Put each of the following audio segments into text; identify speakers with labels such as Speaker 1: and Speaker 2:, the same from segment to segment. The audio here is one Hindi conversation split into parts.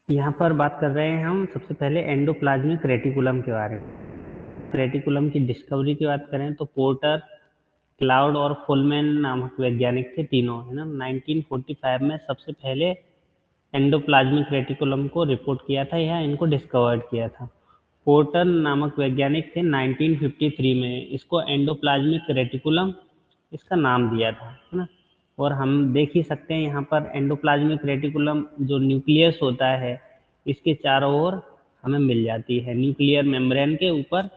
Speaker 1: यहाँ पर बात कर रहे हैं हम सबसे पहले एंडोप्लाज्मिक रेटिकुलम के बारे में। रेटिकुलम की डिस्कवरी की बात करें तो पोर्टर, क्लाउड और फुलमैन नामक वैज्ञानिक थे तीनों, है ना। 1945 में सबसे पहले एंडोप्लाज्मिक रेटिकुलम को रिपोर्ट किया था या इनको डिस्कवर्ड किया था। पोर्टर नामक वैज्ञानिक थे 1953 में इसको एंडोप्लाज्मिक रेटिकुलम इसका नाम दिया था, है ना। और हम देख ही सकते हैं यहाँ पर एंडोप्लाज्मिक रेटिकुलम जो न्यूक्लियस होता है इसके चारों ओर हमें मिल जाती है। न्यूक्लियर मेम्ब्रेन के ऊपर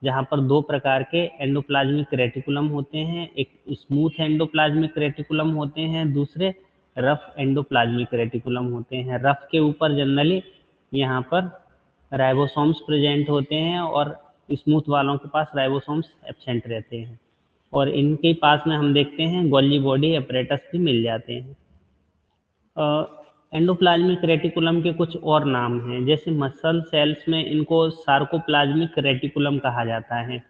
Speaker 1: जहाँ पर दो प्रकार के एंडोप्लाज्मिक रेटिकुलम होते हैं, एक स्मूथ एंडोप्लाज्मिक रेटिकुलम होते हैं, दूसरे रफ एंडोप्लाज्मिक रेटिकुलम होते हैं। रफ के ऊपर जनरली यहाँ पर राइबोसोम्स प्रेजेंट होते हैं और स्मूथ वालों के पास राइबोसोम्स एब्सेंट रहते हैं। और इनके पास में हम देखते हैं गोल्जी बॉडी अपरेटस भी मिल जाते हैं। एंडोप्लाज्मिक रेटिकुलम के कुछ और नाम हैं, जैसे मसल सेल्स में इनको सार्कोप्लाज्मिक रेटिकुलम कहा जाता है।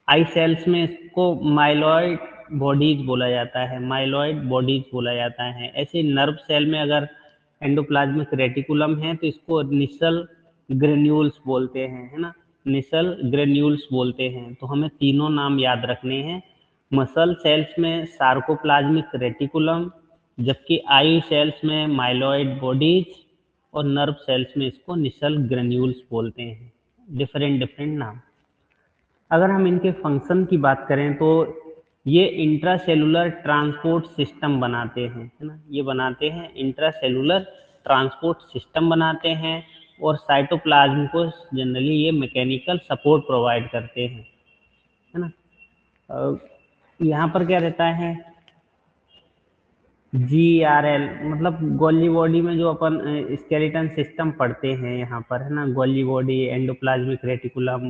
Speaker 1: आई सेल्स में इसको माइलॉइड बॉडीज बोला जाता है, माइलॉइड बॉडीज बोला जाता है। ऐसे नर्व सेल में अगर एंडोप्लाज्मिक रेटिकुलम है तो इसको निसल ग्रेन्यूल्स बोलते हैं, है ना। निसल ग्रेन्यूल्स बोलते हैं। तो हमें तीनों नाम याद रखने हैं। मसल सेल्स में सार्कोप्लाज्मिक रेटिकुलम, जबकि आई सेल्स में माइलॉइड बॉडीज और नर्व सेल्स में इसको निसल ग्रेन्यूल्स बोलते हैं। डिफरेंट डिफरेंट नाम। अगर हम इनके फंक्शन की बात करें तो ये इंट्रासेलुलर ट्रांसपोर्ट सिस्टम बनाते हैं, है ना। ये बनाते हैं इंट्रासेलुलर ट्रांसपोर्ट सिस्टम बनाते हैं और साइटोप्लाज्म को जनरली ये मैकेनिकल सपोर्ट प्रोवाइड करते हैं, है ना। यहाँ पर क्या रहता है, GRL मतलब गोल्जी बॉडी में जो अपन स्केलेटन सिस्टम पढ़ते हैं यहाँ पर, है ना। गोल्जी बॉडी, एंडोप्लाज्मिक रेटिकुलम,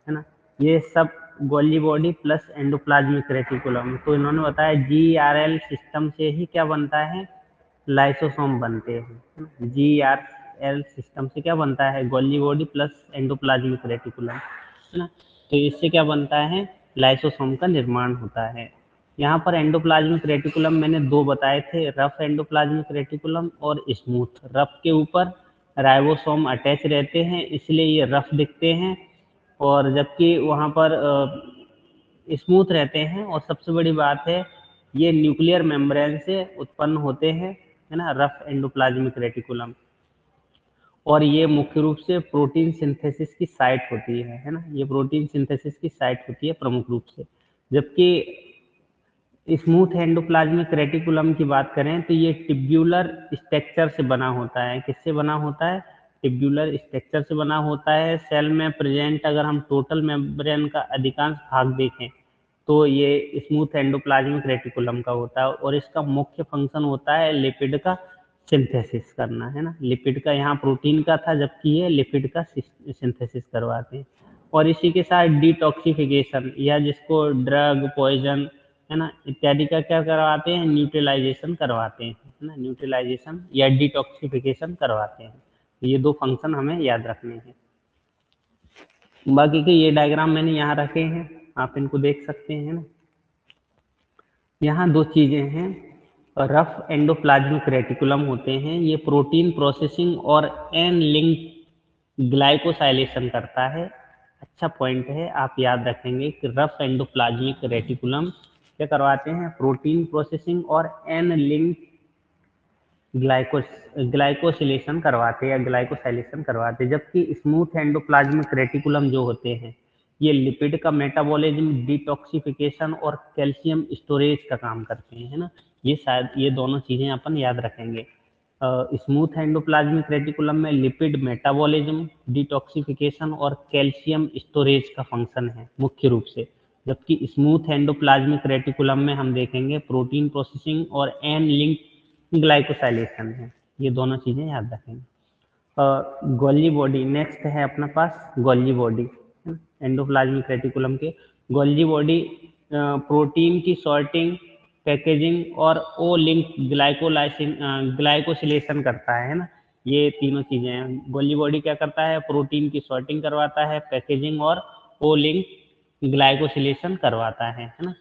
Speaker 1: है ना। ये सब Golgi body plus endoplasmic reticulum. तो इन्होंने बताया GRL सिस्टम से ही क्या बनता है, लाइसोसोम बनते हैं। GRL सिस्टम से क्या बनता है, Golgi body plus endoplasmic reticulum, है ना। तो इससे क्या बनता है, लाइसोसोम का निर्माण होता है। यहाँ पर एंडोप्लाज्मिक रेटिकुलम मैंने दो बताए थे, रफ एंडोप्लाज्मिक रेटिकुलम और स्मूथ। रफ के ऊपर राइबोसोम अटैच रहते हैं इसलिए ये रफ दिखते हैं, और जबकि वहाँ पर स्मूथ रहते हैं। और सबसे बड़ी बात है ये न्यूक्लियर मेम्ब्रेन से उत्पन्न होते हैं, है ना, रफ एंडोप्लाज्मिक रेटिकुलम। और ये मुख्य रूप से प्रोटीन सिंथेसिस की साइट होती है ना। ये प्रोटीन सिंथेसिस की साइट होती है प्रमुख रूप से। जबकि स्मूथ एंडोप्लाज्मिक रेटिकुलम की बात करें तो ये टिब्यूलर स्ट्रक्चर से बना होता है। किससे बना होता है, टिब्यूलर स्ट्रक्चर से बना होता है। सेल में प्रेजेंट अगर हम टोटल मेम्ब्रेन का अधिकांश भाग देखें तो ये स्मूथ एंडोप्लाज्मिक रेटिकुलम का होता है, और इसका मुख्य फंक्शन होता है लिपिड का सिंथेसिस करना, है ना। लिपिड का यहाँ प्रोटीन का था, जबकि ये लिपिड का सिंथेसिस करवाते हैं। और इसी के साथ डिटॉक्सिफिकेशन या जिसको ड्रग, पॉइजन, है ना, इत्यादि का क्या करवाते हैं, न्यूट्रलाइजेशन करवाते हैं, है ना। न्यूट्रलाइजेशन या डिटॉक्सिफिकेशन करवाते हैं। ये दो फंक्शन हमें याद रखने हैं। बाकी के ये डायग्राम मैंने यहाँ रखे हैं, आप इनको देख सकते हैं ना। यहाँ दो चीजें हैं, रफ एंडोप्लाज्मिक रेटिकुलम होते हैं, ये प्रोटीन प्रोसेसिंग और एन लिंक ग्लाइकोसाइलेशन करता है। अच्छा पॉइंट है, आप याद रखेंगे कि रफ एंडोप्लाज्मिक रेटिकुलम क्या करवाते हैं, प्रोटीन प्रोसेसिंग और एन लिंक ग्लाइकोसिलेशन करवाते हैं या ग्लाइकोसाइलेशन करवाते हैं। जबकि स्मूथ एंडोप्लाज्मिक रेटिकुलम जो होते हैं ये लिपिड का मेटाबॉलिज्म, डिटॉक्सिफिकेशन और कैल्शियम स्टोरेज का काम करते हैं, है ना। ये शायद ये दोनों चीजें अपन याद रखेंगे। स्मूथ एंडोप्लाज्मिक रेटिकुलम में लिपिड मेटाबॉलिज्म, डिटॉक्सिफिकेशन और कैल्शियम स्टोरेज का फंक्शन है मुख्य रूप से। जबकि स्मूथ एंडोप्लाज्मिक रेटिकुलम में हम देखेंगे प्रोटीन प्रोसेसिंग और एन लिंक ग्लाइकोसाइलेशन है। ये दोनों चीजें याद रखेंगे। गोल्जी बॉडी नेक्स्ट है अपने पास, गोल्जी बॉडी एंडोप्लाज्मिक रेटिकुलम के। गोल्जी बॉडी प्रोटीन की सॉर्टिंग, पैकेजिंग और ओ लिंक ग्लाइकोसिलेशन करता है ना। ये तीनों चीजें हैं। गोल्जी बॉडी क्या करता है, प्रोटीन की सॉर्टिंग करवाता है, पैकेजिंग और ओ लिंक ग्लाइकोसिलेशन करवाता है ना।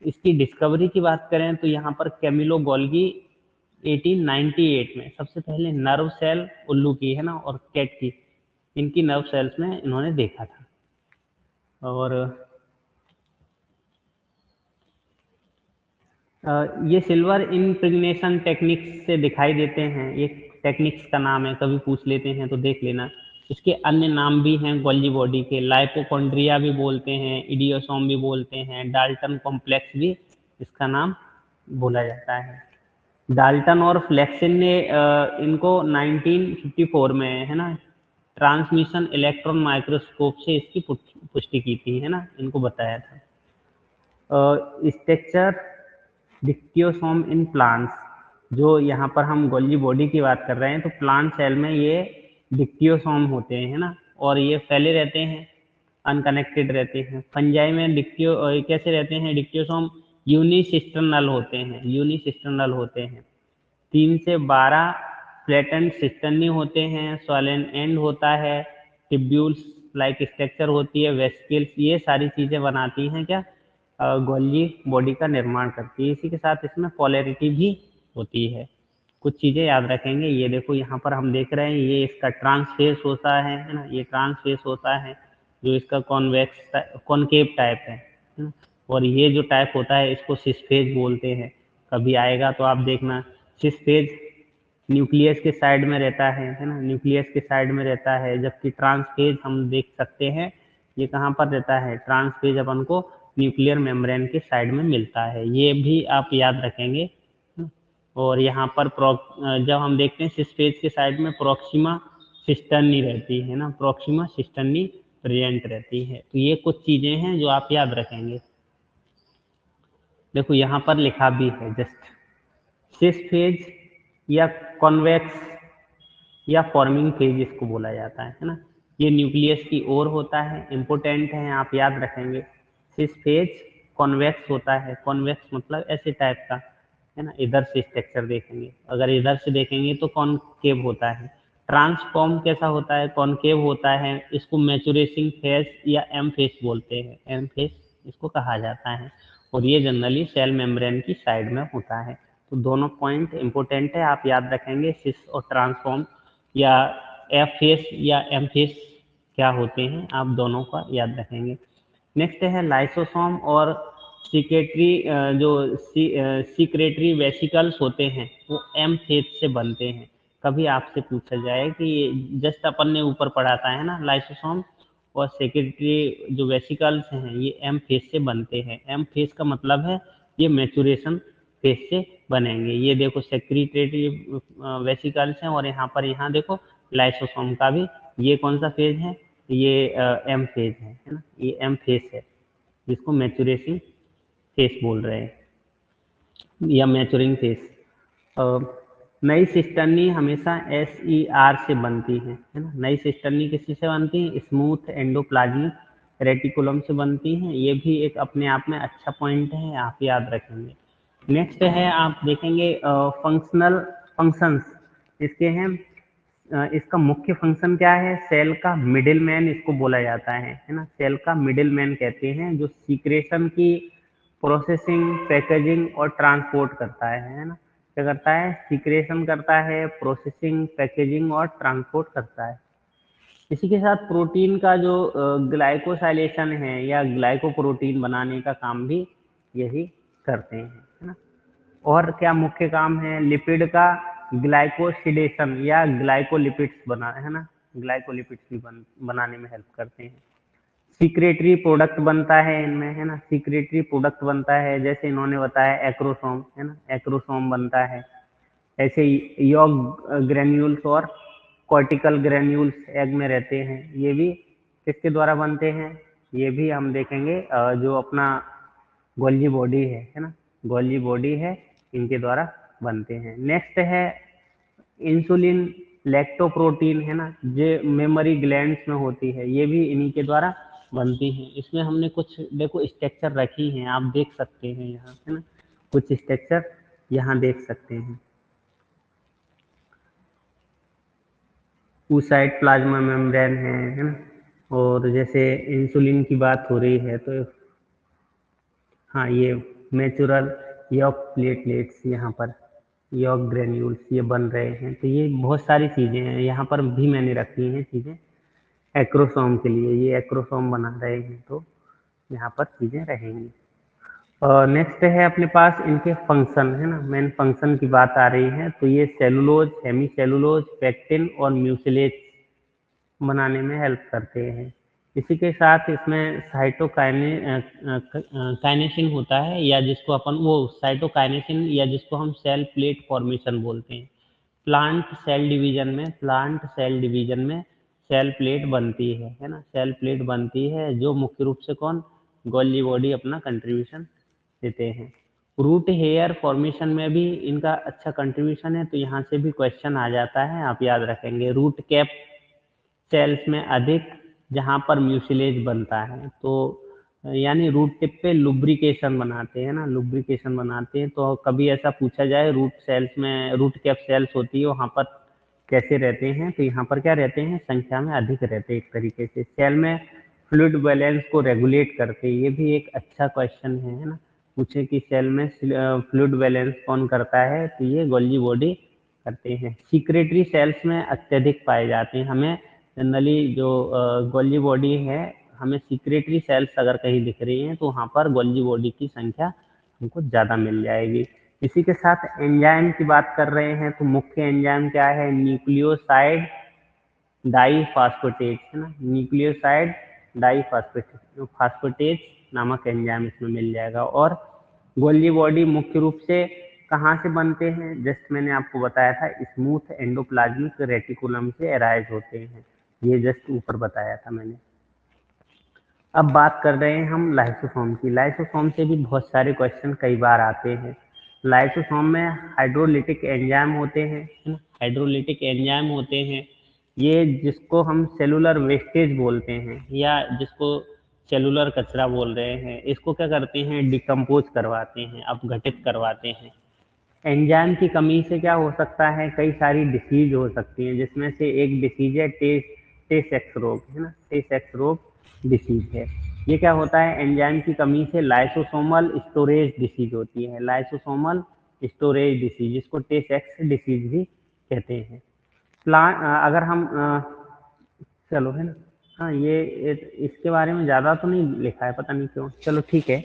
Speaker 1: इसकी डिस्कवरी की बात करें तो यहाँ पर कैमिलो गोल्गी 1898 में सबसे पहले नर्व सेल उल्लू की, है ना, और कैट की, इनकी नर्व सेल्स में इन्होंने देखा था। और ये सिल्वर इम्प्रेग्नेशन टेक्निक्स से दिखाई देते हैं। ये टेक्निक्स का नाम है, कभी पूछ लेते हैं तो देख लेना। इसके अन्य नाम भी हैं गोल्जी बॉडी के, लाइपोकॉन्ड्रिया भी बोलते हैं, इडियोसोम भी बोलते हैं, डाल्टन कॉम्प्लेक्स भी इसका नाम बोला जाता है। डाल्टन और फ्लेक्सिन ने इनको 1954 में, है ना, ट्रांसमिशन इलेक्ट्रॉन माइक्रोस्कोप से इसकी पुष्टि की थी, है ना, इनको बताया था। स्ट्रक्चर डिक्टियोसोम इन प्लांट्स, जो यहाँ पर हम गोल्जी बॉडी की बात कर रहे हैं, तो प्लांट सेल में ये डिक्टियोसोम होते हैं, है ना, और ये फैले रहते हैं, अनकनेक्टेड रहते हैं। फंजाई में कैसे रहते हैं डिक्टियोसोम? यूनिसिस्टर्नल होते हैं, यूनिसिस्टर्नल होते हैं। 3 से 12 फ्लैटेंड सिस्टर्नी होते हैं, सॉलिड एंड होता है, टिब्यूल्स लाइक स्ट्रक्चर होती है, वेसिकल्स, ये सारी चीज़ें बनाती हैं क्या, गोल्जी बॉडी का निर्माण करती है। इसी के साथ इसमें पोलैरिटी भी होती है। कुछ चीज़ें याद रखेंगे, ये देखो यहाँ पर हम देख रहे हैं, ये इसका ट्रांसफेस होता है ना, ये ट्रांसफेस होता है, जो इसका कॉन्वेक्स कॉनकेव टाइप है ना? और ये जो टाइप होता है इसको सिसफेज बोलते हैं। कभी आएगा तो आप देखना, सिसफेज न्यूक्लियस के साइड में रहता है ना, न्यूक्लियस के साइड में रहता है, जबकि ट्रांसफेज हम देख सकते हैं ये कहाँ पर रहता है, ट्रांसफेज अपन को न्यूक्लियर मेम्ब्रेन के साइड में मिलता है, ये भी आप याद रखेंगे। और यहाँ पर जब हम देखते हैं सिसफेज के साइड में प्रोक्सिमा सिस्टर्नी रहती है ना, प्रोक्सिमा सिस्टर्नी प्रेजेंट रहती है। तो ये कुछ चीजें हैं जो आप याद रखेंगे। देखो यहाँ पर लिखा भी है जस्ट, सिस फेज या कॉन्वेक्स या फॉर्मिंग फेज इसको बोला जाता है ना। ये न्यूक्लियस की ओर होता है, इंपोर्टेंट है, आप याद रखेंगे। सिस फेज कॉन्वेक्स होता है, कॉन्वेक्स मतलब ऐसे टाइप का, है ना, इधर से स्ट्रक्चर देखेंगे, अगर इधर से देखेंगे तो कॉनकेव होता है। ट्रांसफॉर्म कैसा होता है, कॉनकेव होता है, इसको मैचुरेशन फेज या एम फेज बोलते हैं, एम फेज इसको कहा जाता है। और ये जनरली सेल मेम्ब्रेन की साइड में होता है। तो दोनों पॉइंट इंपॉर्टेंट है, आप याद रखेंगे, सिस और ट्रांसफॉर्म या एफ फेस या एम फेस क्या होते हैं, आप दोनों का याद रखेंगे। नेक्स्ट है लाइसोसोम और सीक्रेटरी, जो सीक्रेटरी वेसिकल्स होते हैं वो एम फेज से बनते हैं। कभी आपसे पूछा जाए कि जस्ट अपन ने ऊपर पढ़ा था, है ना, लाइसोसोम और सेक्रेटरी जो वेसिकल्स हैं ये एम फेज से बनते हैं। एम फेज का मतलब है ये मैचुरेशन फेज से बनेंगे। ये देखो सेक्रेटरी वेसिकल्स हैं, और यहाँ पर यहाँ देखो लाइसोसोम का भी, ये कौन सा फेज है, ये एम फेज है ना, ये एम फेज है, जिसको मैचुरेशन फेज बोल रहे हैं या मैचुरिंग फेज। नई सिस्टर्नी हमेशा SER से बनती है ना। नई सिस्टर्नी किसी से बनती है, स्मूथ एंडोप्लाज्मिक रेटिकुलम से बनती हैं। ये भी एक अपने आप में अच्छा पॉइंट है, आप याद रखेंगे। नेक्स्ट है, आप देखेंगे फंक्शनल फंक्शंस इसके हैं। इसका मुख्य फंक्शन क्या है, सेल का मिडिल मैन इसको बोला जाता है ना, सेल का मिडिल मैन कहते हैं, जो सीक्रेशन की प्रोसेसिंग, पैकेजिंग और ट्रांसपोर्ट करता है ना। क्या करता है, सीक्रेशन करता है, प्रोसेसिंग, पैकेजिंग और ट्रांसपोर्ट करता है। इसी के साथ प्रोटीन का जो ग्लाइकोसाइलेशन है या ग्लाइकोप्रोटीन बनाने का काम भी यही करते हैं, है ना। और क्या मुख्य काम है, लिपिड का ग्लाइकोसिडेशन या ग्लाइकोलिपिड्स बना, है ना, ग्लाइकोलिपिड्स भी बनाने में हेल्प करते हैं। सीक्रेटरी प्रोडक्ट बनता है इनमें, है ना, सीक्रेटरी प्रोडक्ट बनता है, जैसे इन्होंने बताया एक्रोसोम, है ना, एक्रोसोम बनता है। ऐसे ही योग ग्रेन्यूल्स और कॉर्टिकल ग्रेन्यूल्स एग में रहते हैं, ये भी किसके द्वारा बनते हैं, ये भी हम देखेंगे जो अपना गोल्जी बॉडी है ना, गोल्जी बॉडी है, इनके द्वारा बनते हैं। नेक्स्ट है इंसुलिन लैक्टोप्रोटीन, है ना, जो मेमोरी ग्लैंड्स में होती है, ये भी इन्हीं के द्वारा बनती हैं। इसमें हमने कुछ देखो स्ट्रक्चर रखी हैं, आप देख सकते हैं यहाँ, है ना, कुछ स्ट्रक्चर यहाँ देख सकते हैं। oocyte प्लाज्मा मेम्ब्रेन है ना, और जैसे इंसुलिन की बात हो रही है तो हाँ, ये नेचुरल यॉक प्लेटलेट्स यहाँ पर यॉर्क ग्रेन्यूल्स ये बन रहे हैं। तो ये बहुत सारी चीज़ें हैं, यहाँ पर भी मैंने रखी हैं चीज़ें एक्रोसोम के लिए, ये एक्रोसोम बना रहे हैं तो यहाँ पर चीज़ें रहेंगी। नेक्स्ट है अपने पास इनके फंक्शन, है ना, मेन फंक्शन की बात आ रही है तो ये सेलुलोज, हेमी सेलुलोज, पेक्टिन और म्यूसिलेज बनाने में हेल्प करते हैं। इसी के साथ इसमें काइनेसिन होता है, या जिसको अपन वो साइटोकाइनेसिन, या जिसको हम सेल प्लेट फॉर्मेशन बोलते हैं। प्लांट सेल डिवीजन में सेल प्लेट बनती है ना, सेल प्लेट बनती है जो मुख्य रूप से कौन, गोल्जी बॉडी अपना कंट्रीब्यूशन देते हैं। रूट हेयर फॉर्मेशन में भी इनका अच्छा कंट्रीब्यूशन है, तो यहाँ से भी क्वेश्चन आ जाता है, आप याद रखेंगे। रूट कैप सेल्स में अधिक, जहाँ पर म्यूसिलेज बनता है, तो यानी रूट टिप पे लुब्रिकेशन बनाते हैं ना, लुब्रिकेशन बनाते हैं। तो कभी ऐसा पूछा जाए रूट सेल्स में, रूट कैप सेल्स होती है वहाँ पर कैसे रहते हैं, तो यहाँ पर क्या रहते हैं, संख्या में अधिक रहते हैं। एक तरीके से सेल में फ्लूइड बैलेंस को रेगुलेट करते हैं, ये भी एक अच्छा क्वेश्चन है ना, पूछे कि सेल में फ्लूइड बैलेंस कौन करता है, तो ये गोल्जी बॉडी करते हैं। सीक्रेटरी सेल्स में अत्यधिक पाए जाते हैं। हमें जनरली जो गोल्जी बॉडी है, हमें सीक्रेटरी सेल्स अगर कहीं दिख रही हैं तो वहाँ पर गोल्जी बॉडी की संख्या हमको ज़्यादा मिल जाएगी। इसी के साथ एंजाइम की बात कर रहे हैं तो मुख्य एंजाइम क्या है, न्यूक्लियोसाइड डाईफॉस्फेटेज, है ना, न्यूक्लियोसाइड डाईफॉस्फेटेज नामक एंजाइम इसमें मिल जाएगा। और गोल्जी बॉडी मुख्य रूप से कहाँ से बनते हैं, जस्ट मैंने आपको बताया था, स्मूथ एंडोप्लाज्मिक रेटिकुलम से एराइज होते हैं, ये जस्ट ऊपर बताया था मैंने। अब बात कर रहे हैं हम लाइसोसोम की। लाइसोसोम से भी बहुत सारे क्वेश्चन कई बार आते हैं। लाइसोसोम में हाइड्रोलिटिक एंजाइम होते हैं, है ना, हाइड्रोलिटिक एंजाइम होते हैं, ये जिसको हम सेलुलर वेस्टेज बोलते हैं, या जिसको सेलुलर कचरा बोल रहे हैं, इसको क्या करते हैं, डिकम्पोज करवाते हैं, अपघटित करवाते हैं। एंजाइम की कमी से क्या हो सकता है, कई सारी डिसीज हो सकती हैं, जिसमें से एक डिसीज है टे सेक्स रोग, है ना, टे सेक्स रोग डिसीज है। ये क्या होता है, एंजाइम की कमी से लाइसोसोमल स्टोरेज डिसीज होती है, लाइसोसोमल स्टोरेज डिसीज, जिसको टे सेक्स डिसीज भी कहते हैं। अगर हम चलो, है ना, हाँ इसके बारे में ज़्यादा तो नहीं लिखा है, पता नहीं क्यों, चलो ठीक है।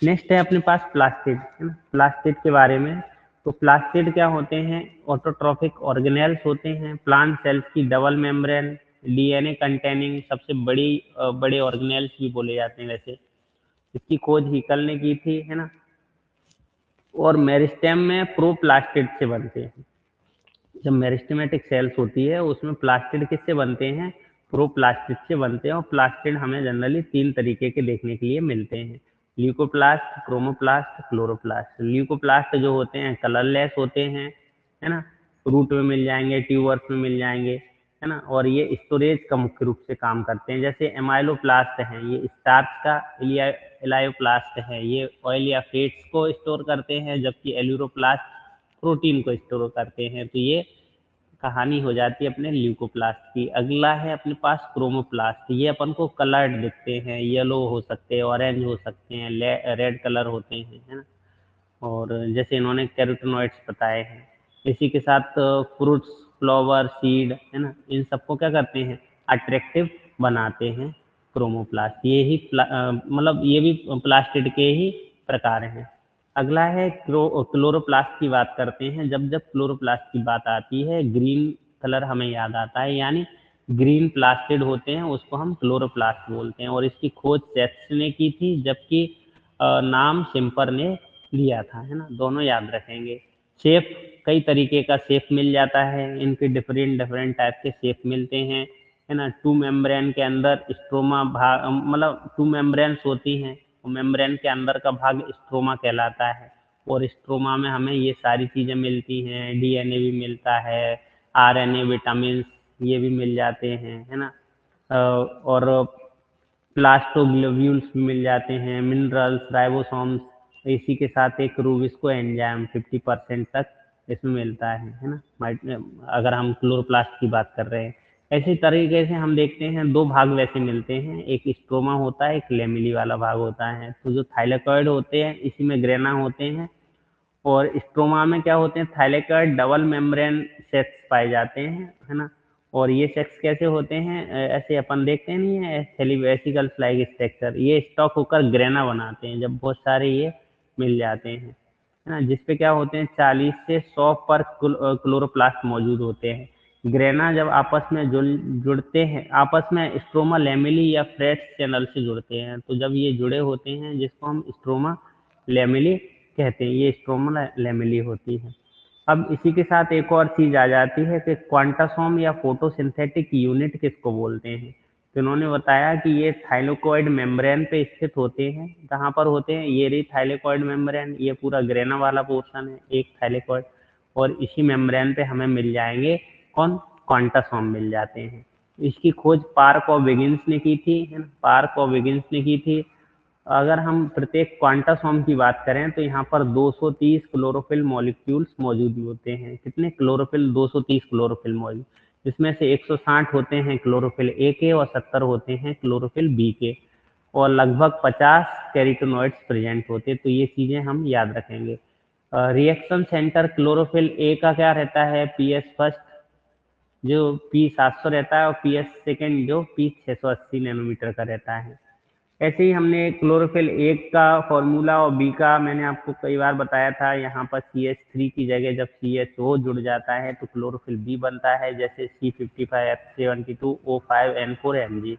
Speaker 1: नेक्स्ट है अपने पास प्लास्टिड, है ना, प्लास्टिड के बारे में। तो प्लास्टिड क्या होते हैं, ऑटोट्रॉफिक ऑर्गेनेल्स होते हैं, प्लांट सेल्स की डबल मेम्ब्रेन डीएनए कंटेनिंग सबसे बड़े ऑर्गेनेल्स भी बोले जाते हैं वैसे। इसकी खोज हीकल ने की थी, है ना। और मेरिस्टेम में प्रोप्लास्टिड से बनते हैं। जब मेरिस्टेमेटिक सेल्स होती है उसमें प्लास्टिड किससे बनते हैं, प्रोप्लास्टिड से बनते हैं। और प्लास्टिड हमें जनरली 3 तरीके के देखने के लिए मिलते हैं, ल्यूकोप्लास्ट, क्रोमोप्लास्ट, क्लोरोप्लास्ट। ल्यूकोप्लास्ट जो होते हैं कलरलेस होते हैं, है ना, रूट में मिल जाएंगे, ट्यूबर्स में मिल जाएंगे, है ना, और ये स्टोरेज का मुख्य रूप से काम करते हैं। जैसे एमाइलोप्लास्ट हैं, ये स्टार्च का एलायोप्लास्ट है, ये ऑयल या फैट्स को स्टोर करते हैं, जबकि एल्यूरोप्लास्ट प्रोटीन को स्टोर करते हैं। तो ये कहानी हो जाती है अपने ल्यूकोप्लास्ट की। अगला है अपने पास क्रोमोप्लास्ट, ये अपन को कलर्ड दिखते हैं, येलो हो सकते हैं, ऑरेंज हो सकते हैं, रेड कलर होते हैं, है ना, और जैसे इन्होंने कैरोटिनॉइड्स बताए हैं। इसी के साथ फ्रूट्स, फ्लावर, सीड, है ना, इन सबको क्या करते हैं, अट्रैक्टिव बनाते हैं क्रोमोप्लास्ट। ये ही मतलब ये भी प्लास्टिड के ही प्रकार हैं। अगला है क्लोरोप्लास्ट की बात करते हैं। जब जब क्लोरोप्लास्ट की बात आती है ग्रीन कलर हमें याद आता है, यानी ग्रीन प्लास्टिड होते हैं, उसको हम क्लोरोप्लास्ट बोलते हैं। और इसकी खोज सेक्स ने की थी, जबकि नाम सिम्पर ने लिया था, है ना, दोनों याद रखेंगे। शेप, कई तरीके का शेप मिल जाता है, इनके डिफरेंट डिफरेंट टाइप के शेप मिलते हैं, है ना। 2 मेम्ब्रेन के अंदर स्ट्रोमा भाग, मतलब 2 मेम्ब्रेन्स होती हैं, मेम्ब्रेन के अंदर का भाग स्ट्रोमा कहलाता है। और स्ट्रोमा में हमें ये सारी चीज़ें मिलती हैं, डीएनए भी मिलता है, आरएनए, विटामिन ये भी मिल जाते हैं, है ना। और प्लास्टोग्लोब्यूल्स भी मिल जाते हैं, मिनरल्स, राइबोसोम्स। इसी के साथ एक रूबिस्को एंजाइम 50% तक इसमें मिलता है ना। अगर हम क्लोरोप्लास्ट की बात कर रहे हैं, ऐसी तरीके से हम देखते हैं 2 भाग वैसे मिलते हैं, एक स्ट्रोमा होता है, एक लेमिली वाला भाग होता है। तो जो थाइलेकॉइड होते हैं इसी में ग्रेना होते हैं, और स्ट्रोमा में क्या होते हैं, थाइलेकॉइड डबल मेम्ब्रेन सेक्स पाए जाते हैं, है ना। और ये सेक्स कैसे होते हैं, ऐसे अपन देखते नहीं है वेसिकल्स लाइक स्ट्रक्चर, ये स्टॉक होकर ग्रेना बनाते हैं जब बहुत सारे ये मिल जाते हैं, है ना। जिसपे क्या होते हैं 40 से 100 पर क्लोरोप्लास्ट मौजूद होते हैं। ग्रेना जब आपस में जुड़ते हैं, आपस में स्ट्रोमा लैमेली या फ्रेट्स चैनल से जुड़ते हैं, तो जब ये जुड़े होते हैं जिसको हम स्ट्रोमा लैमेली कहते हैं, ये स्ट्रोमा लैमेली होती है। अब इसी के साथ एक और चीज आ जाती है कि क्वांटासोम या फोटोसिंथेटिक यूनिट किसको बोलते हैं। तो इन्होंने बताया कि ये थाइलेकॉइड मेम्ब्रेन पे स्थित होते हैं। कहाँ पर होते हैं, ये रही थाइलेकॉइड मेम्ब्रेन, ये पूरा ग्रेना वाला पोर्शन है एक थाइलेकॉइड, और इसी मेम्ब्रेन पे हमें मिल जाएंगे कौन, क्वांटासोम मिल जाते हैं। इसकी खोज पार्क ऑफ विगिन्स ने की थी, है ना, पार्क ऑफ विगिन्स ने की थी। अगर हम प्रत्येक क्वांटासोम की बात करें तो यहाँ पर 230 क्लोरोफिल मॉलिक्यूल्स मौजूद होते हैं। कितने क्लोरोफिल, 230 क्लोरोफिल मौजूद, जिसमें से 160 होते हैं क्लोरोफिल ए के और 70 होते हैं क्लोरोफिल बी के, और लगभग 50 कैरोटीनॉइड्स प्रेजेंट होते हैं। तो ये चीजें हम याद रखेंगे। रिएक्शन सेंटर क्लोरोफिल ए का क्या रहता है, पी एस फर्स्ट जो P700 रहता है, और PS सेकेंड जो P680 नैनोमीटर का रहता है। ऐसे ही हमने क्लोरोफिल एक का फॉर्मूला और बी का मैंने आपको कई बार बताया था। यहाँ पर CH3 की जगह जब CHO जुड़ जाता है तो क्लोरोफिल बी बनता है, जैसे C55F72O5N4Mg।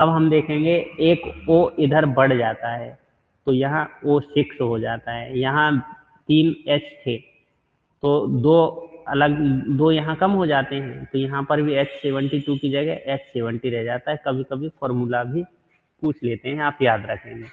Speaker 1: अब हम देखेंगे एक O इधर बढ़ जाता है तो यहाँ O6 हो जाता है, यहाँ 3H थे तो दो अलग, दो यहाँ कम हो जाते हैं, तो यहाँ पर भी H72 की जगह H70 रह जाता है। कभी कभी फॉर्मूला भी पूछ लेते हैं, आप याद रखेंगे।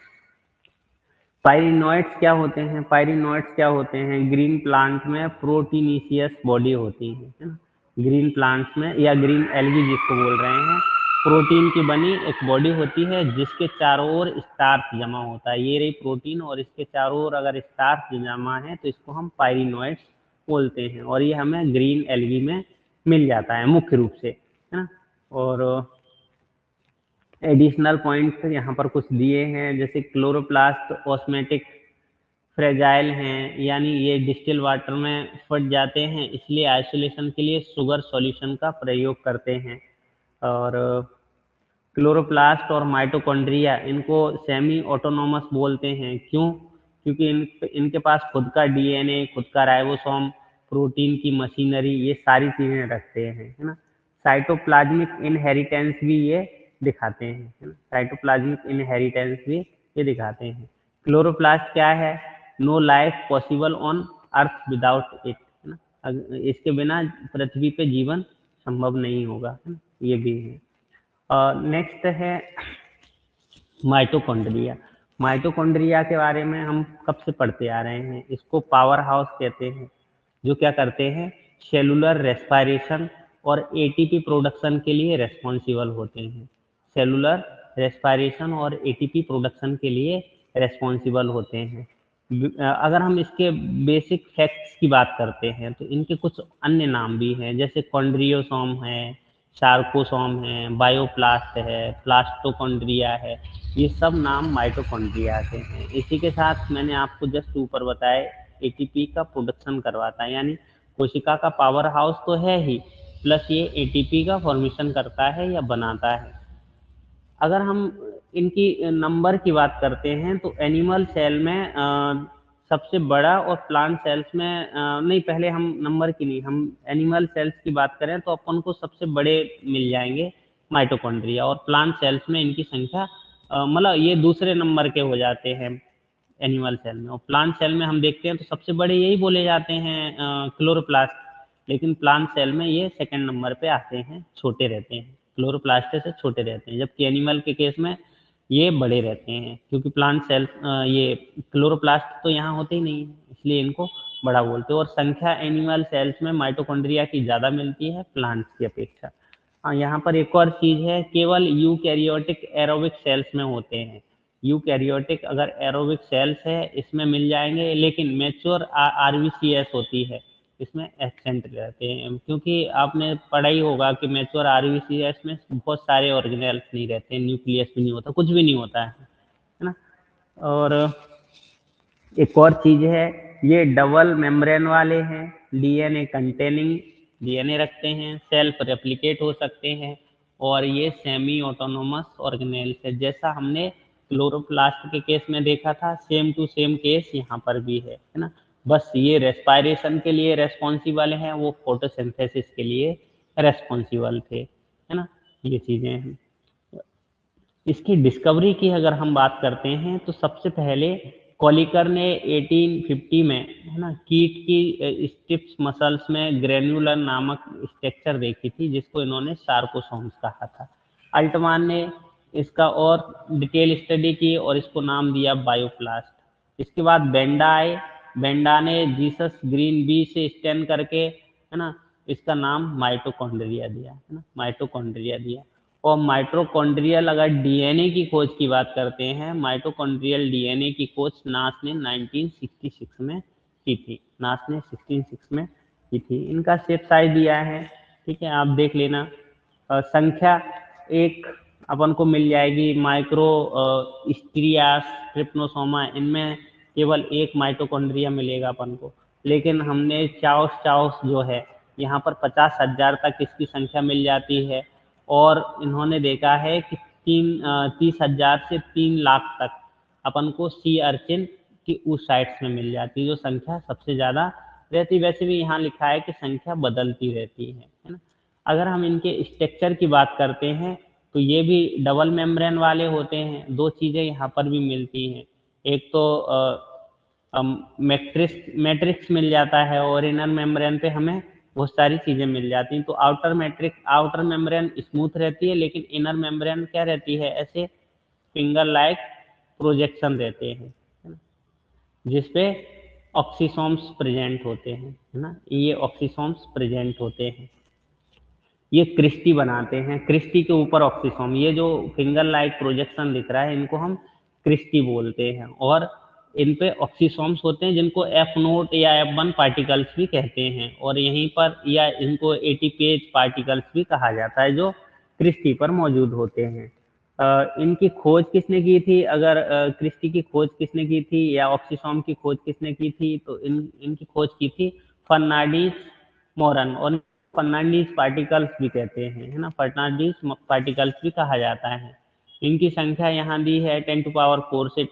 Speaker 1: पायरिनॉइड्स क्या होते हैं, पायरिनॉइड्स क्या होते हैं, ग्रीन प्लांट में प्रोटीनीशियस बॉडी होती है ना। ग्रीन प्लांट्स में या ग्रीन एल्गी जिसको बोल रहे हैं, प्रोटीन की बनी एक बॉडी होती है जिसके चारों ओर स्टार्च जमा होता है। ये रही प्रोटीन, और इसके चारों ओर अगर स्टार्च जमा है तो इसको हम पायरिनॉइड्स बोलते हैं, और ये हमें ग्रीन एल्गी में मिल जाता है मुख्य रूप से, है ना। और एडिशनल पॉइंट्स यहाँ पर कुछ दिए हैं, जैसे क्लोरोप्लास्ट ऑस्मेटिक फ्रेजाइल हैं, यानी ये डिस्टिल वाटर में फट जाते हैं, इसलिए आइसोलेशन के लिए शुगर सॉल्यूशन का प्रयोग करते हैं। और क्लोरोप्लास्ट और माइटोकॉन्ड्रिया इनको सेमी ऑटोनोमस बोलते हैं। क्यों, क्योंकि इनके पास खुद का डीएनए, खुद का राइबोसोम, प्रोटीन की मशीनरी, ये सारी चीजें रखते हैं, है ना। साइटोप्लाज्मिक इनहेरिटेंस भी ये दिखाते हैं, है ना। साइटोप्लाज्मिक इनहेरिटेंस भी ये दिखाते हैं। क्लोरोप्लास्ट क्या है, no life possible on earth without it, है ना। इसके बिना पृथ्वी पे जीवन संभव नहीं होगा, है ना, ये भी है। नेक्स्ट है माइटोकॉन्ड्रिया। माइटोकॉन्ड्रिया के बारे में हम कब से पढ़ते आ रहे हैं, इसको पावर हाउस कहते हैं, जो क्या करते हैं, सेलुलर रेस्पायरेशन और एटीपी प्रोडक्शन के लिए रेस्पॉन्सिबल होते हैं। सेलुलर रेस्पायरेशन और एटीपी प्रोडक्शन के लिए रेस्पॉन्सिबल होते हैं। अगर हम इसके बेसिक फैक्ट्स की बात करते हैं तो इनके कुछ अन्य नाम भी हैं, जैसे कॉन्ड्रियोसोम है, सार्कोसोम है, बायोप्लास्ट है, प्लास्टोकॉन्ड्रिया है, ये सब नाम माइटोकॉन्ड्रिया के हैं। इसी के साथ मैंने आपको जस्ट ऊपर बताया एटीपी का प्रोडक्शन करवाता है, यानी कोशिका का पावर हाउस तो है ही, प्लस ये एटीपी का फॉर्मेशन करता है या बनाता है। अगर हम इनकी नंबर की बात करते हैं तो एनिमल सेल में सबसे बड़ा, और प्लांट सेल्स में नहीं, पहले हम नंबर की नहीं, हम एनिमल सेल्स की बात करें तो अपन को सबसे बड़े मिल जाएंगे माइटोकॉन्ड्रिया, और प्लांट सेल्स में इनकी संख्या मतलब ये दूसरे नंबर के हो जाते हैं एनिमल सेल में। और प्लांट सेल में हम देखते हैं तो सबसे बड़े यही बोले जाते हैं क्लोरोप्लास्ट, लेकिन प्लांट सेल में ये सेकंड नंबर पे आते हैं, छोटे रहते हैं, क्लोरोप्लास्ट से छोटे रहते हैं, जबकि एनिमल के केस में ये बड़े रहते हैं, क्योंकि प्लांट सेल ये क्लोरोप्लास्ट तो यहाँ होते ही नहीं है, इसलिए इनको बड़ा बोलते हैं। और संख्या एनिमल सेल्स में माइटोकॉन्ड्रिया की ज़्यादा मिलती है प्लांट्स की अपेक्षा। हाँ, यहाँ पर एक और चीज़ है, केवल यूकैरियोटिक एरोबिक सेल्स में होते हैं। यूकैरियोटिक अगर एरोबिक सेल्स है इसमें मिल जाएंगे, लेकिन मैच्योर आरबीसीएस होती है इसमें एब्सेंट रहते हैं, क्योंकि आपने पढ़ा ही होगा कि मैच्योर आरबीसीएस में बहुत सारे ऑर्गेनेल्स नहीं रहते, न्यूक्लियस भी नहीं होता, कुछ भी नहीं होता है ना। और एक और चीज़ है ये डबल मेम्ब्रेन वाले हैं, डीएनए कंटेनिंग डीएनए रखते हैं, सेल्फ रेप्लिकेट हो सकते हैं, और ये सेमी ऑटोनोमस ऑर्गेनेल्स है। जैसा हमने क्लोरोप्लास्ट के केस में देखा था, सेम टू सेम केस यहाँ पर भी है ना। बस ये रेस्पायरेशन के लिए रेस्पॉन्सिबल हैं, वो फोटोसिंथेसिस के लिए रेस्पॉन्सिबल थे, है ना। ये चीज़ें हैं। इसकी डिस्कवरी की अगर हम बात करते हैं तो सबसे पहले कॉलिकर ने 1850 में, है ना, कीट की स्टिप्स मसल्स में ग्रेन्युलर नामक स्ट्रक्चर देखी थी, जिसको इन्होंने सार्कोसोम्स कहा था। अल्टमान ने इसका और डिटेल स्टडी की और इसको नाम दिया बायोप्लास्ट। इसके बाद बेंडा आए। बेंडा ने जीसस ग्रीन बी से स्टैन करके, है ना, इसका नाम माइटोकॉन्ड्रिया दिया, है ना, माइटोकॉन्ड्रिया दिया। और माइटोकॉन्ड्रियल अगर डीएनए की खोज की बात करते हैं, माइटोकॉन्ड्रियल डीएनए की खोज नास ने 1966 में की थी। नास ने 1666 में की थी। इनका शेप साइज दिया है, ठीक है, आप देख लेना। संख्या एक अपन को मिल जाएगी। माइक्रो स्टीरियास, ट्रिप्नोसोमा, इनमें केवल एक माइटोकॉन्ड्रिया मिलेगा अपन को। लेकिन हमने चाउस चाउस जो है, यहाँ पर 50,000 तक इसकी संख्या मिल जाती है। और इन्होंने देखा है कि 30,000 से 3 लाख तक अपन को सी अर्चिन की उस साइट्स में मिल जाती है, जो संख्या सबसे ज़्यादा रहती। वैसे भी यहाँ लिखा है कि संख्या बदलती रहती है ना। अगर हम इनके स्ट्रक्चर की बात करते हैं तो ये भी डबल मेम्ब्रेन वाले होते हैं। दो चीज़ें यहाँ पर भी मिलती हैं। एक तो मैट्रिक्स मिल जाता है, और इनर मेम्ब्रेन पे हमें बहुत सारी चीज़ें मिल जाती हैं। तो आउटर मेम्ब्रेन स्मूथ रहती है, लेकिन इनर मेम्ब्रेन क्या रहती है, ऐसे फिंगर लाइक प्रोजेक्शन रहते हैं, है ना, जिसपे ऑक्सीसोम्स प्रेजेंट होते हैं, है ना। ये ऑक्सीसोम्स प्रेजेंट होते हैं। ये क्रिस्टी बनाते हैं। क्रिस्टी के ऊपर ऑक्सीसोम, ये जो फिंगर लाइक प्रोजेक्शन दिख रहा है, इनको हम क्रिस्टी बोलते हैं। और इन पे ऑक्सीसोम्स होते हैं, जिनको एफ नोट या F1 पार्टिकल्स भी कहते हैं। और यहीं पर या इनको एटीपेज पार्टिकल्स भी कहा जाता है, जो क्रिस्टी पर मौजूद होते हैं। इनकी खोज किसने की थी? अगर क्रिस्टी की खोज किसने की थी या ऑक्सीसोम की खोज किसने की थी, तो इनकी खोज की थी फर्नांडीज मोरन। और फर्नांडीज पार्टिकल्स भी कहते हैं, है ना, फर्नांडीज पार्टिकल्स भी कहा जाता है। इनकी संख्या यहाँ दी है 10⁴ से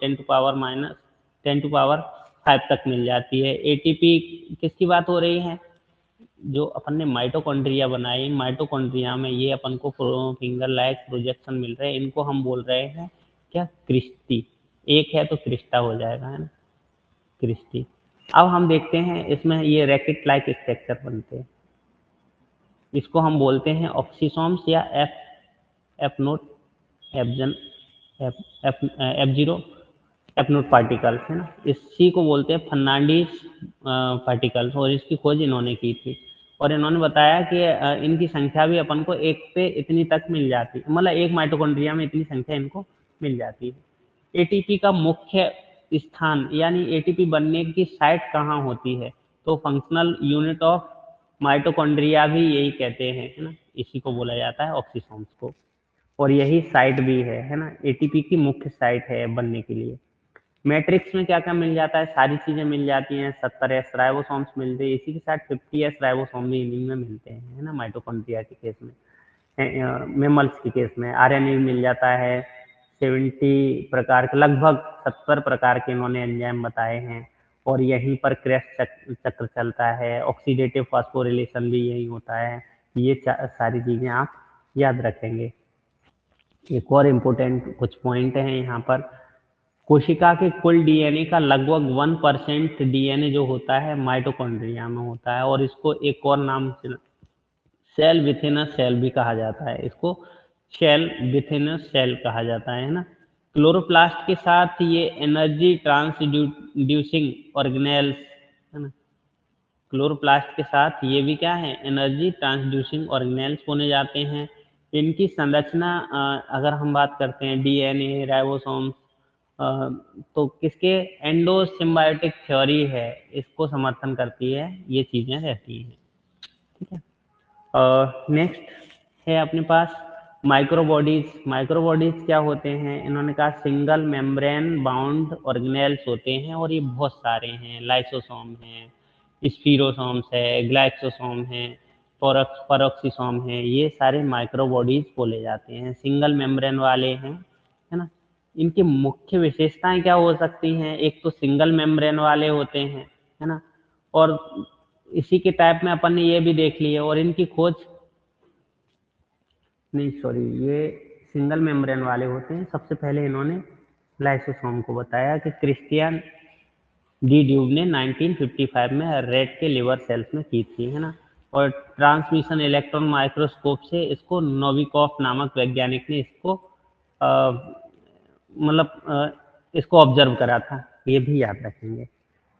Speaker 1: 10⁻5 तक मिल जाती है। एटीपी किसकी बात हो रही है? जो अपन ने माइटोकॉन्ड्रिया बनाई, माइटोकॉन्ड्रिया में ये अपन को फिंगर लाइक प्रोजेक्शन मिल रहे हैं, इनको हम बोल रहे हैं क्या? क्रिस्टी। एक है तो क्रिस्टा हो जाएगा, है ना, क्रिस्टी। अब हम देखते हैं इसमें ये रैकेट लाइक स्ट्रक्चर बनते हैं। इसको हम बोलते हैं ऑक्सीसोम्स या एफ नोट, एफजन, F F F zero, F naught particles, है ना। इसी को बोलते हैं फर्नांडीज पार्टिकल्स। और इसकी खोज इन्होंने की थी। और इन्होंने बताया कि इनकी संख्या भी अपन को एक पे इतनी तक मिल जाती है, मतलब एक माइटोकॉन्ड्रिया में इतनी संख्या इनको मिल जाती है। एटीपी का मुख्य स्थान यानी एटीपी बनने की साइट कहाँ होती है? तो फंक्शनल यूनिट ऑफ माइटोकॉन्ड्रिया भी यही कहते हैं, है ना, इसी को बोला जाता है, ऑक्सीसोम्स को। और यही साइट भी है ना, एटीपी की मुख्य साइट है बनने के लिए। मैट्रिक्स में क्या क्या मिल जाता है? सारी चीजें मिल जाती हैं। 70S राइबोसोम्स मिलते हैं, इसी के साथ 50S राइबोसोम भी इन्हीं में मिलते हैं, है ना, माइटोकॉन्ड्रिया के केस में। मेमल्स के केस में आरएनए मिल जाता है। 70 प्रकार के, लगभग 70 प्रकार के इन्होंने एंजाइम बताए हैं। और यहीं पर क्रैश चक्र चलता है। ऑक्सीडेटिव फास्फोरिलेशन भी यही होता है। ये सारी चीजें आप याद रखेंगे। एक और इम्पोर्टेंट कुछ पॉइंट हैं यहाँ पर। कोशिका के कुल डीएनए का लगभग 1% डीएनए जो होता है माइटोकॉन्ड्रिया में होता है। और इसको एक और नाम सेल विथिन अ सेल भी कहा जाता है। इसको सेल विथिन अ सेल कहा जाता है ना। क्लोरोप्लास्ट के साथ ये एनर्जी ट्रांसड्यूसिंग ऑर्गेनेल्स, है ना। क्लोरोप्लास्ट के साथ ये भी क्या है? एनर्जी ट्रांसड्यूसिंग ऑर्गेनेल्स होने जाते हैं। इनकी संरचना अगर हम बात करते हैं डीएनए, राइबोसोम, तो किसके एंडो सिम्बायोटिक थ्योरी है, इसको समर्थन करती है, ये चीजें रहती हैं, ठीक है। नेक्स्ट है अपने पास माइक्रोबॉडीज क्या होते हैं, इन्होंने कहा सिंगल मेम्ब्रेन बाउंड ऑर्गेनेल्स होते हैं और ये बहुत सारे हैं। लाइसोसोम है, स्पीरोसोम्स है, ग्लाइक्सोसोम है, पेरोक्सिसोम है, ये सारे माइक्रोबॉडीज बोले जाते हैं, सिंगल मेम्ब्रेन वाले हैं, है ना। इनकी मुख्य विशेषताएं क्या हो सकती हैं, एक तो सिंगल मेम्ब्रेन वाले होते हैं, है ना, और इसी के टाइप में अपन ने ये भी देख लिया। और इनकी खोज नहीं, सॉरी, ये सिंगल मेम्ब्रेन वाले होते हैं। सबसे पहले इन्होंने लाइसोसोम को बताया कि क्रिस्टियन डी ड्यूब ने 1955 में रेट के लिवर सेल्स में की थी, है ना। और ट्रांसमिशन इलेक्ट्रॉन माइक्रोस्कोप से इसको नोविकोफ नामक वैज्ञानिक ने इसको इसको ऑब्जर्व करा था, ये भी याद रखेंगे।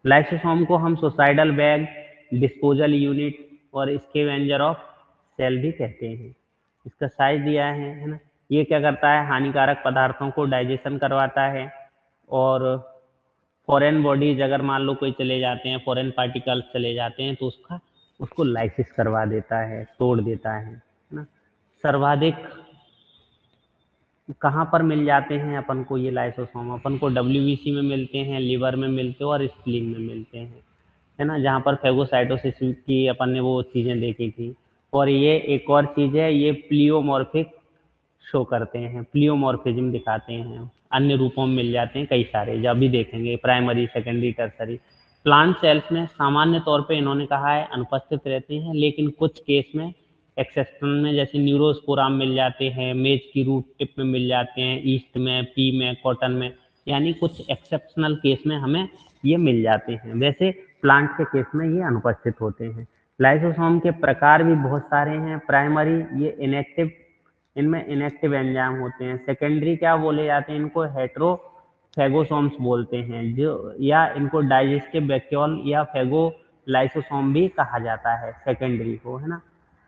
Speaker 1: लाइसोसोम को हम सुसाइडल बैग, डिस्पोजल यूनिट और स्कैवेंजर ऑफ सेल भी कहते हैं। इसका साइज दिया है ना। ये क्या करता है, हानिकारक पदार्थों को डाइजेशन करवाता है। और फॉरेन बॉडीज अगर मान लो कोई चले जाते हैं, फॉरेन पार्टिकल्स चले जाते हैं, तो उसको लाइसिस करवा देता है, तोड़ देता है ना। सर्वाधिक कहाँ पर मिल जाते हैं अपन को ये लाइसोसोम, अपन को डब्ल्यूबीसी में मिलते हैं, लिवर में मिलते हैं और स्प्लीन में मिलते हैं, है ना, जहाँ पर फेगोसाइटोसिस की अपन ने वो चीज़ें देखी थी। और ये एक और चीज़ है, ये प्लियोमॉर्फिक शो करते हैं, प्लियोमॉर्फिज्म दिखाते हैं, अन्य रूपों में मिल जाते हैं कई सारे, जब भी देखेंगे primary, secondary, tertiary. Plant cells में सामान्य तौर पे इन्होंने कहा है अनुपस्थित रहते हैं, लेकिन कुछ केस में एक्सेप्शन में, जैसे न्यूरोस्पोराम मिल जाते हैं, मेज की रूट टिप में मिल जाते हैं, ईस्ट में, पी में, कॉटन में, यानी कुछ एक्सेप्शनल केस में हमें ये मिल जाते हैं। वैसे प्लांट के केस में ये अनुपस्थित होते हैं। लाइसोसोम के प्रकार भी बहुत सारे हैं। प्राइमरी, ये इनएक्टिव, इनमें इनएक्टिव एंजाइम होते हैं। सेकेंडरी क्या बोले जाते हैं, इनको हेटेरोफैगोसोम्स बोलते हैं, जो या इनको डाइजेस्टिव वैक्यूल या फेगोलाइसोसोम भी कहा जाता है, सेकेंडरी को, है ना।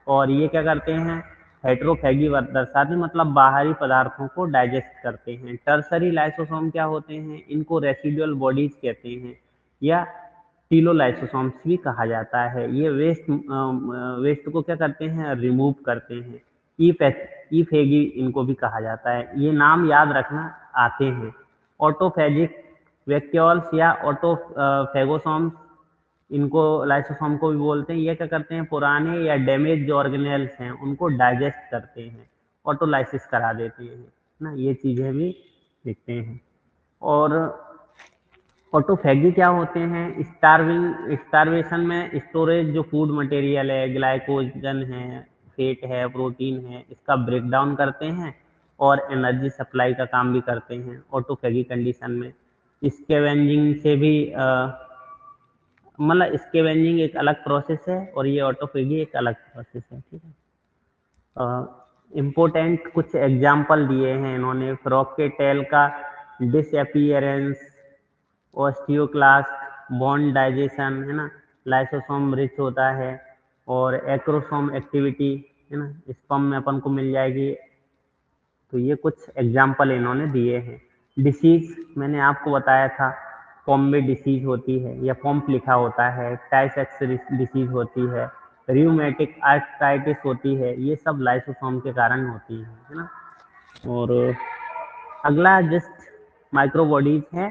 Speaker 1: और ये क्या करते हैं, हेटेरोफैगी दर्शाते हैं, मतलब बाहरी पदार्थों को डाइजेस्ट करते हैं। टर्सरी लाइसोसोम क्या होते हैं, इनको रेसिडुअल बॉडीज कहते हैं या टीलोलाइसोसोम्स भी कहा जाता है। ये वेस्ट को क्या करते हैं, रिमूव करते हैं। ई फेगी इनको भी कहा जाता है। ये नाम याद रखना आते हैं। ऑटोफेजिक वैक्यूल्स या ऑटोफेगोसोम्स, इनको लाइसोसोम को भी बोलते हैं। ये क्या करते हैं, पुराने या डैमेज जो ऑर्गेनेल्स हैं उनको डाइजेस्ट करते हैं, ऑटोलाइसिस करा देते हैं ना। ये चीज़ें भी दिखते हैं। और ऑटोफैगी क्या होते हैं, स्टारवेशन में स्टोरेज जो फूड मटेरियल है, ग्लाइकोजन है, फैट है, प्रोटीन है, इसका ब्रेकडाउन करते हैं और एनर्जी सप्लाई का काम भी करते हैं ऑटोफैगी कंडीशन में। स्कैवेंजिंग से भी स्कैवेंजिंग एक अलग प्रोसेस है और ये ऑटोफैगी एक अलग प्रोसेस है, ठीक है। इम्पोर्टेंट कुछ एग्जाम्पल दिए हैं इन्होंने, फ्रॉग के टेल का डिसअपीयरेंस, ऑस्टियोक्लास्ट, बॉन्ड डाइजेशन, है ना, लाइसोसोम रिच होता है, और एक्रोसोम एक्टिविटी, है ना, स्पर्म में अपन को मिल जाएगी। तो ये कुछ एग्जाम्पल इन्होंने दिए हैं। डिसीज मैंने आपको बताया था, पॉम्बे डिसीज होती है या पॉम्प लिखा होता है, टाइसेक्स डिसीज होती है, रियूमेटिक आर्थराइटिस होती है, ये सब लाइसोसोम के कारण होती है ना। और अगला जस्ट माइक्रोबॉडीज है,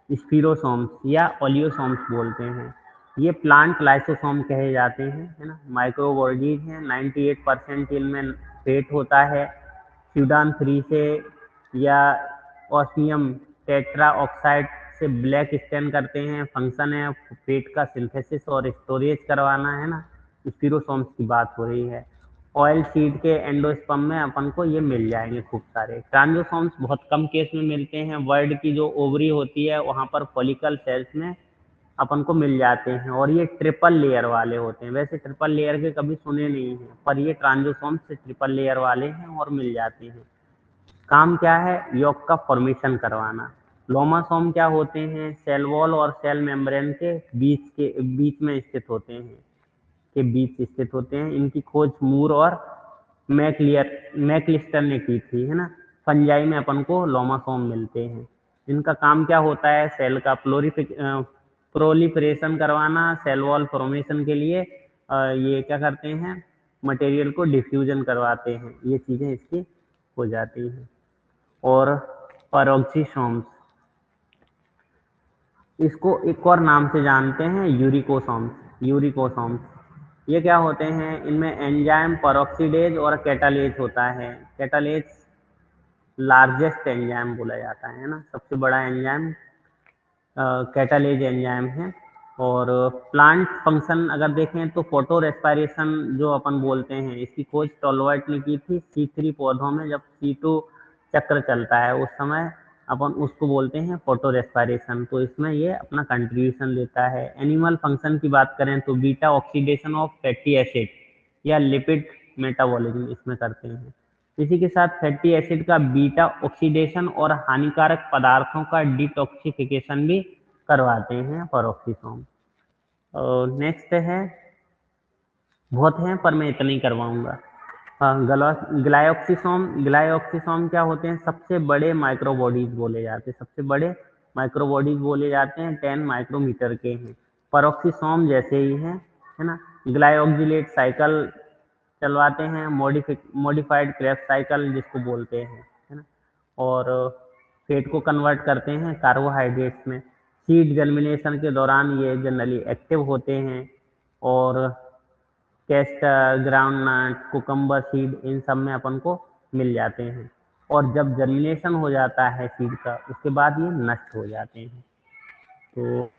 Speaker 1: स्पीरोसोम्स या ओलियोसोम्स बोलते हैं। ये प्लांट लाइसोसोम कहे जाते हैं, है ना। माइक्रोबॉडीज हैं, 98% इनमें फेट होता है। स्यूडान 3 से या ओस्मियम टेट्रा ऑक्साइड से ब्लैक स्टेन करते हैं। फंक्शन है फेट का सिंथेसिस और स्टोरेज करवाना, है ना। स्पीरोसोम्स की बात हो रही है। ऑयल सीड के एंडोस्पर्म में अपन को ये मिल जाएंगे खूब सारे। ट्रांजोसोम्स बहुत कम केस में मिलते हैं। वर्ड की जो ओवरी होती है वहाँ पर फॉलिकल सेल्स में अपन को मिल जाते हैं, और ये ट्रिपल लेयर वाले होते हैं। वैसे ट्रिपल लेयर के कभी सुने नहीं हैं, पर ये ट्रांजोसोम्स से ट्रिपल लेयर वाले हैं और मिल जाते हैं। काम क्या है, यॉक का फॉर्मेशन करवाना। लोमासोम क्या होते हैं, सेल वॉल और सेल मेम्ब्रेन के बीच में स्थित होते हैं, के बीच स्थित होते हैं। इनकी खोज मूर और मैकलिस्टर ने की थी, है ना। फंजाई में अपन को लोमासोम मिलते हैं। इनका काम क्या होता है, सेल का प्रोलिफरेशन करवाना, सेल वॉल फॉर्मेशन के लिए ये क्या करते हैं, मटेरियल को डिफ्यूजन करवाते हैं। ये चीज़ें इसकी हो जाती हैं। और पैरोक्सिसोम्स, इसको एक और नाम से जानते हैं यूरिकोसोम्स। ये क्या होते हैं, इनमें एंजाइम पेरोक्सीडेज और कैटालेज होता है। कैटालेज लार्जेस्ट एंजाइम बोला जाता है ना, सबसे बड़ा एंजाइम कैटालेज एंजाइम है। और प्लांट फंक्शन अगर देखें तो फोटो रेस्पिरेशन जो अपन बोलते हैं, इसकी खोज टोलवर्ट ने की थी C3 पौधों में। जब C2 चक्र चलता है उस समय अपन उसको बोलते हैं फोटो रेस्पिरेशन। तो इसमें ये अपना कंट्रीब्यूशन देता है। एनिमल फंक्शन की बात करें तो beta oxidation of fatty acid या लिपिड मेटाबॉलिज्म इसमें करते हैं। इसी के साथ फैटी एसिड का बीटा ऑक्सीडेशन और हानिकारक पदार्थों का डिटॉक्सिफिकेशन भी करवाते हैं पेरोक्सिसोम। और नेक्स्ट है, बहुत हैं पर मैं इतना ही करवाऊंगा। ग्लाइऑक्सिसोम क्या होते हैं, सबसे बड़े माइक्रोबॉडीज बोले जाते हैं, सबसे बड़े माइक्रोबॉडीज बोले जाते हैं, 10 माइक्रोमीटर के हैं। पेरोक्सिसोम जैसे ही है ना। ग्लाइऑक्सिलेट साइकिल चलवाते हैं, मॉडिफाइड क्रेब्स साइकिल जिसको बोलते हैं, है ना। और फैट को कन्वर्ट करते हैं कार्बोहाइड्रेट्स में। सीड जर्मिनेशन के दौरान ये जनरली एक्टिव होते हैं। और कैस्टर, ग्राउंडनट, कुकम्बर सीड, इन सब में अपन को मिल जाते हैं। और जब जर्मिनेशन हो जाता है सीड का, उसके बाद ये नष्ट हो जाते हैं। तो